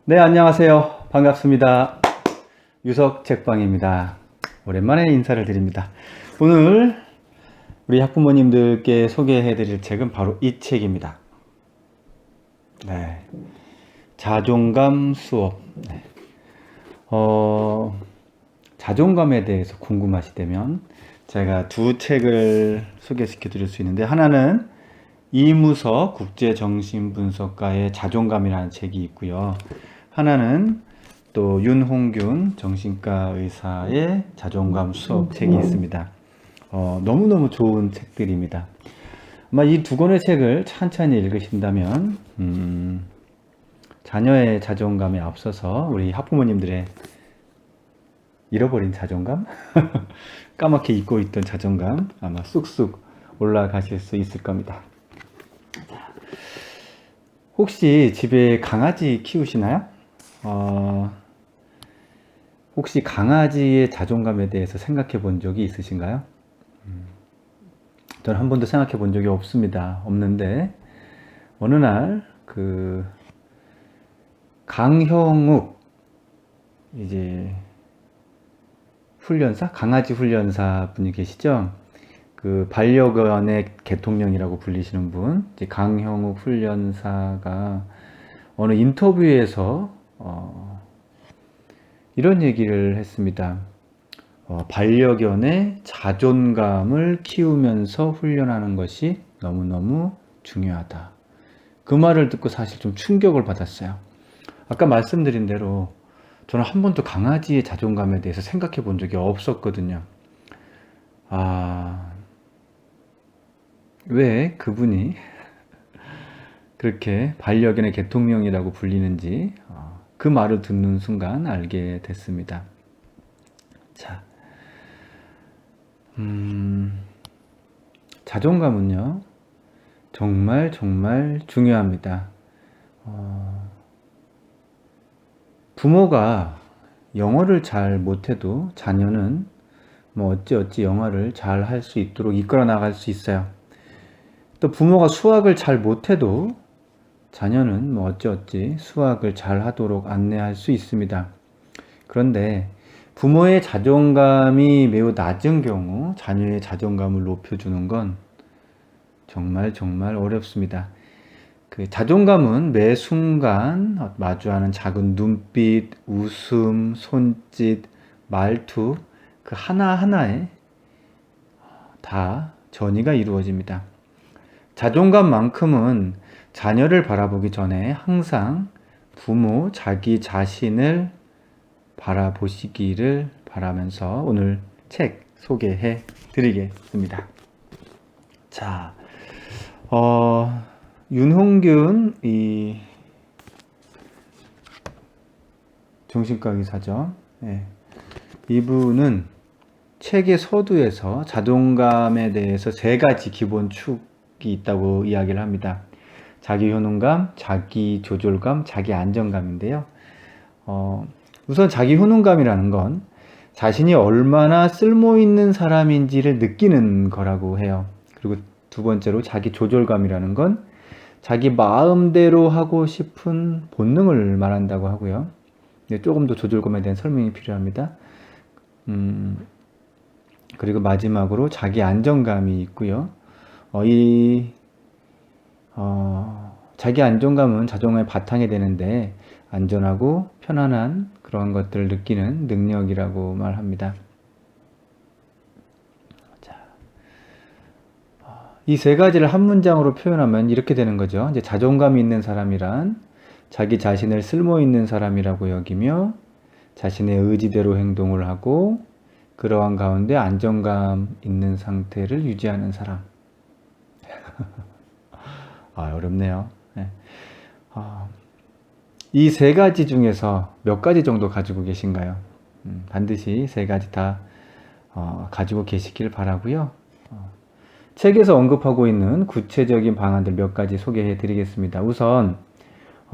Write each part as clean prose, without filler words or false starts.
네, 안녕하세요. 반갑습니다. 유석 책방입니다. 오랜만에 인사를 드립니다. 오늘 우리 학부모님들께 소개해 드릴 책은 바로 이 책입니다. 네. 자존감 수업. 네. 자존감에 대해서 궁금하시다면 제가 두 책을 소개시켜 드릴 수 있는데, 하나는 이무서 국제정신분석가의 자존감이라는 책이 있고요. 하나는 또 윤홍균 정신과 의사의 자존감 수업 책이 있습니다. 너무너무 좋은 책들입니다. 아마 이 두 권의 책을 천천히 읽으신다면 자녀의 자존감에 앞서서 우리 학부모님들의 잃어버린 자존감? 까맣게 잊고 있던 자존감 아마 쑥쑥 올라가실 수 있을 겁니다. 혹시 집에 강아지 키우시나요? 혹시 강아지의 자존감에 대해서 생각해 본 적이 있으신가요? 저는 한 번도 생각해 본 적이 없습니다. 없는데, 어느 날, 강형욱, 이제, 훈련사? 강아지 훈련사 분이 계시죠? 반려견의 개통령이라고 불리시는 분, 이제 강형욱 훈련사가 어느 인터뷰에서 이런 얘기를 했습니다. 반려견의 자존감을 키우면서 훈련하는 것이 너무너무 중요하다. 그 말을 듣고 사실 좀 충격을 받았어요. 아까 말씀드린 대로 저는 한 번도 강아지의 자존감에 대해서 생각해 본 적이 없었거든요. 왜 그분이 그렇게 반려견의 개통령이라고 불리는지 그 말을 듣는 순간 알게 됐습니다. 자, 자존감은요, 정말 정말 중요합니다. 부모가 영어를 잘 못해도 자녀는 뭐 어찌어찌 영어를 잘 할 수 있도록 이끌어 나갈 수 있어요. 또 부모가 수학을 잘 못해도 자녀는 뭐 어찌어찌 수학을 잘 하도록 안내할 수 있습니다. 그런데 부모의 자존감이 매우 낮은 경우 자녀의 자존감을 높여주는 건 정말 정말 어렵습니다. 자존감은 매 순간 마주하는 작은 눈빛, 웃음, 손짓, 말투 그 하나하나에 다 전이가 이루어집니다. 자존감만큼은 자녀를 바라보기 전에 항상 부모, 자기 자신을 바라보시기를 바라면서 오늘 책 소개해 드리겠습니다. 자, 윤홍균 이 정신과 의사죠. 네. 이분은 책의 서두에서 자존감에 대해서 세 가지 기본 축이 있다고 이야기를 합니다. 자기 효능감, 자기 조절감, 자기 안정감인데요. 우선 자기 효능감이라는 건 자신이 얼마나 쓸모 있는 사람인지를 느끼는 거라고 해요. 그리고 두 번째로 자기 조절감이라는 건 자기 마음대로 하고 싶은 본능을 말한다고 하고요. 조금 더 조절감에 대한 설명이 필요합니다. 그리고 마지막으로 자기 안정감이 있고요. 자기 안정감은 자존감의 바탕이 되는데 안전하고 편안한 그런 것들을 느끼는 능력이라고 말합니다. 이 세 가지를 한 문장으로 표현하면 이렇게 되는 거죠. 이제 자존감이 있는 사람이란 자기 자신을 쓸모 있는 사람이라고 여기며 자신의 의지대로 행동을 하고 그러한 가운데 안정감 있는 상태를 유지하는 사람. 어렵네요. 네. 이 세 가지 중에서 몇 가지 정도 가지고 계신가요? 반드시 세 가지 다 가지고 계시길 바라고요. 책에서 언급하고 있는 구체적인 방안들 몇 가지 소개해 드리겠습니다. 우선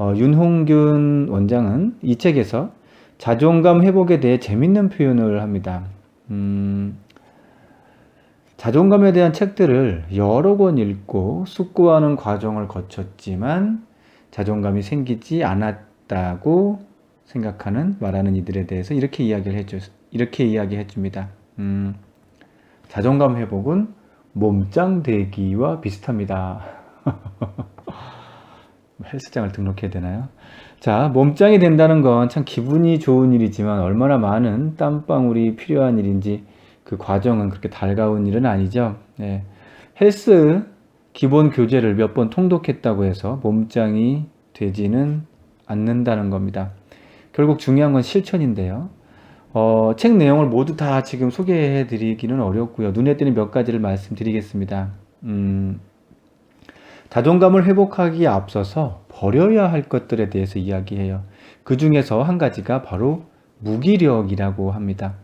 윤홍균 원장은 이 책에서 자존감 회복에 대해 재밌는 표현을 합니다. 자존감에 대한 책들을 여러 권 읽고 숙고하는 과정을 거쳤지만 자존감이 생기지 있다고 생각하는 말하는 이들에 대해서 이렇게 이야기해 줍니다. 자존감 회복은 몸짱 되기와 비슷합니다. 헬스장을 등록해야 되나요? 자, 몸짱이 된다는 건 참 기분이 좋은 일이지만 얼마나 많은 땀방울이 필요한 일인지 그 과정은 그렇게 달가운 일은 아니죠. 네. 헬스 기본 교재를 몇 번 통독했다고 해서 몸짱이 되지는 않는다는 겁니다. 결국 중요한 건 실천인데요. 책 내용을 모두 다 지금 소개해 드리기는 어렵고요. 눈에 띄는 몇 가지를 말씀드리겠습니다. 자존감을 회복하기에 앞서서 버려야 할 것들에 대해서 이야기해요. 그 중에서 한 가지가 바로 무기력이라고 합니다.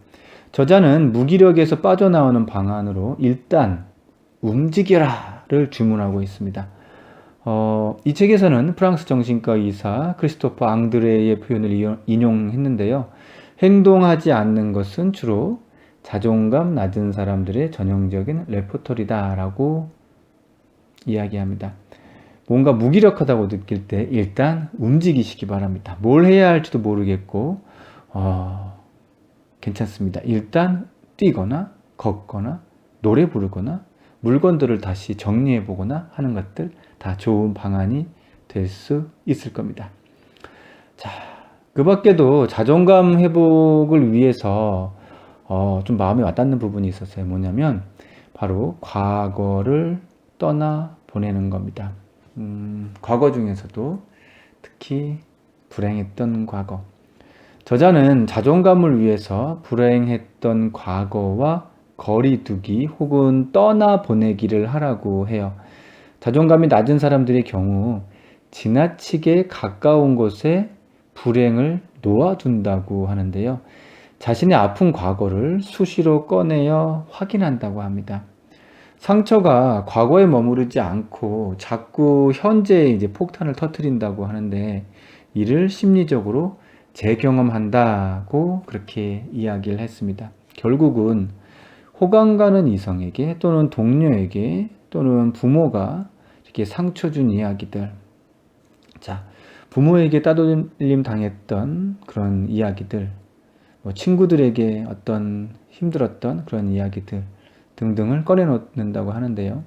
저자는 무기력에서 빠져나오는 방안으로 일단 움직여라를 주문하고 있습니다. 이 책에서는 프랑스 정신과 의사 크리스토퍼 앙드레의 표현을 인용했는데요. 행동하지 않는 것은 주로 자존감 낮은 사람들의 전형적인 레포터리다라고 이야기합니다. 뭔가 무기력하다고 느낄 때 일단 움직이시기 바랍니다. 뭘 해야 할지도 모르겠고 괜찮습니다. 일단 뛰거나 걷거나 노래 부르거나 물건들을 다시 정리해 보거나 하는 것들 다 좋은 방안이 될 수 있을 겁니다. 자, 그 밖에도 자존감 회복을 위해서 좀 마음에 와닿는 부분이 있었어요. 뭐냐면 바로 과거를 떠나 보내는 겁니다. 과거 중에서도 특히 불행했던 과거. 저자는 자존감을 위해서 불행했던 과거와 거리두기 혹은 떠나 보내기를 하라고 해요. 자존감이 낮은 사람들의 경우 지나치게 가까운 곳에 불행을 놓아둔다고 하는데요. 자신의 아픈 과거를 수시로 꺼내어 확인한다고 합니다. 상처가 과거에 머무르지 않고 자꾸 현재에 이제 폭탄을 터뜨린다고 하는데 이를 심리적으로 재경험한다고 그렇게 이야기를 했습니다. 결국은 호감 가는 이성에게 또는 동료에게 또는 부모가 이렇게 상처 준 이야기들, 자, 부모에게 따돌림 당했던 그런 이야기들, 친구들에게 어떤 힘들었던 그런 이야기들 등등을 꺼내놓는다고 하는데요.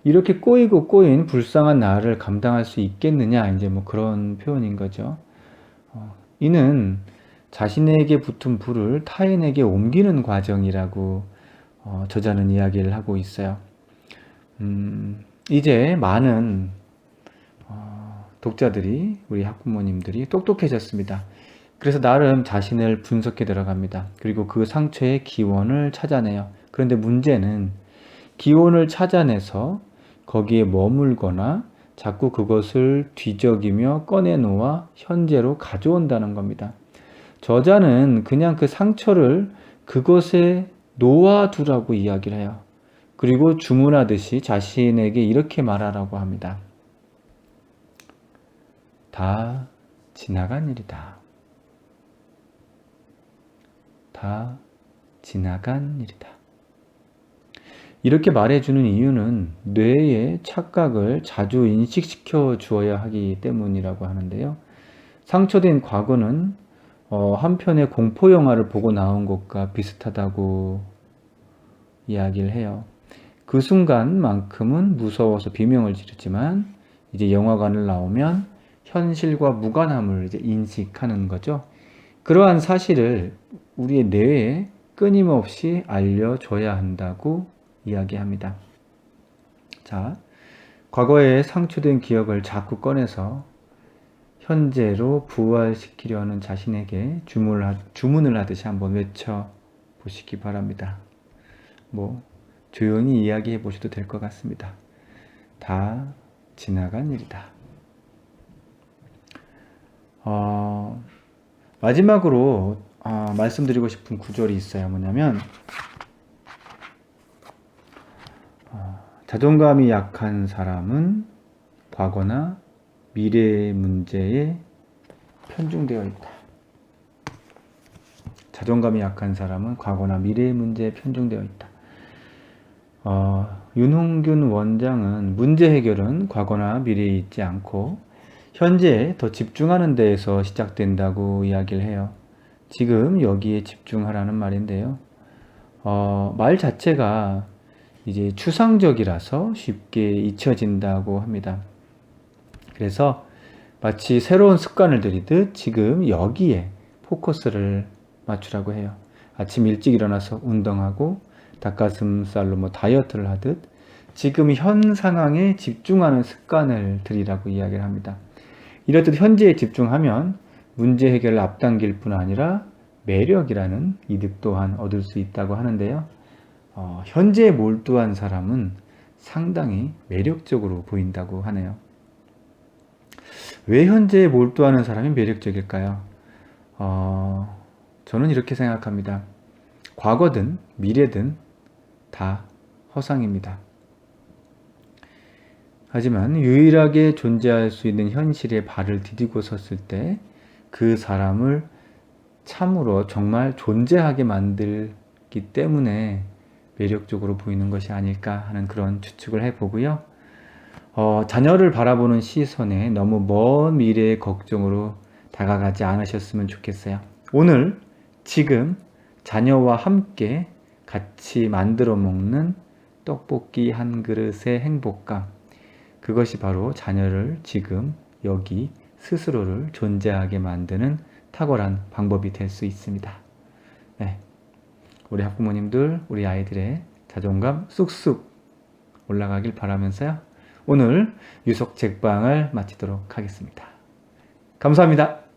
이렇게 꼬이고 꼬인 불쌍한 나를 감당할 수 있겠느냐, 이제 그런 표현인 거죠. 이는 자신에게 붙은 불을 타인에게 옮기는 과정이라고 저자는 이야기를 하고 있어요. 이제 많은 독자들이, 우리 학부모님들이 똑똑해졌습니다. 그래서 나름 자신을 분석해 들어갑니다. 그리고 그 상처의 기원을 찾아내요. 그런데 문제는 기원을 찾아내서 거기에 머물거나 자꾸 그것을 뒤적이며 꺼내놓아 현재로 가져온다는 겁니다. 저자는 그냥 그 상처를 그것에 놓아두라고 이야기를 해요. 그리고 주문하듯이 자신에게 이렇게 말하라고 합니다. 다 지나간 일이다. 다 지나간 일이다. 이렇게 말해주는 이유는 뇌의 착각을 자주 인식시켜 주어야 하기 때문이라고 하는데요. 상처된 과거는 한편의 공포영화를 보고 나온 것과 비슷하다고 이야기를 해요. 그 순간만큼은 무서워서 비명을 지르지만 이제 영화관을 나오면 현실과 무관함을 이제 인식하는 거죠. 그러한 사실을 우리의 뇌에 끊임없이 알려줘야 한다고 이야기합니다. 자, 과거의 상처된 기억을 자꾸 꺼내서 현재로 부활시키려는 자신에게 주문을 하듯이 한번 외쳐보시기 바랍니다. 조용히 이야기해 보셔도 될 것 같습니다. 다 지나간 일이다. 마지막으로 말씀드리고 싶은 구절이 있어요. 뭐냐면 자존감이 약한 사람은 과거나 미래의 문제에 편중되어 있다. 자존감이 약한 사람은 과거나 미래의 문제에 편중되어 있다. 윤홍균 원장은 문제 해결은 과거나 미래에 있지 않고 현재에 더 집중하는 데에서 시작된다고 이야기를 해요. 지금 여기에 집중하라는 말인데요. 말 자체가 이제 추상적이라서 쉽게 잊혀진다고 합니다. 그래서 마치 새로운 습관을 들이듯 지금 여기에 포커스를 맞추라고 해요. 아침 일찍 일어나서 운동하고 닭가슴살로 뭐 다이어트를 하듯 지금 현 상황에 집중하는 습관을 들이라고 이야기를 합니다. 이렇듯 현재에 집중하면 문제 해결을 앞당길 뿐 아니라 매력이라는 이득 또한 얻을 수 있다고 하는데요. 현재에 몰두한 사람은 상당히 매력적으로 보인다고 하네요. 왜 현재에 몰두하는 사람이 매력적일까요? 저는 이렇게 생각합니다. 과거든 미래든 다 허상입니다. 하지만 유일하게 존재할 수 있는 현실에 발을 디디고 섰을 때 그 사람을 참으로 정말 존재하게 만들기 때문에 매력적으로 보이는 것이 아닐까 하는 그런 추측을 해보고요. 자녀를 바라보는 시선에 너무 먼 미래의 걱정으로 다가가지 않으셨으면 좋겠어요. 오늘, 지금 자녀와 함께 같이 만들어 먹는 떡볶이 한 그릇의 행복감. 그것이 바로 자녀를 지금 여기 스스로를 존재하게 만드는 탁월한 방법이 될 수 있습니다. 네. 우리 학부모님들, 우리 아이들의 자존감 쑥쑥 올라가길 바라면서요. 오늘 유석 책방을 마치도록 하겠습니다. 감사합니다.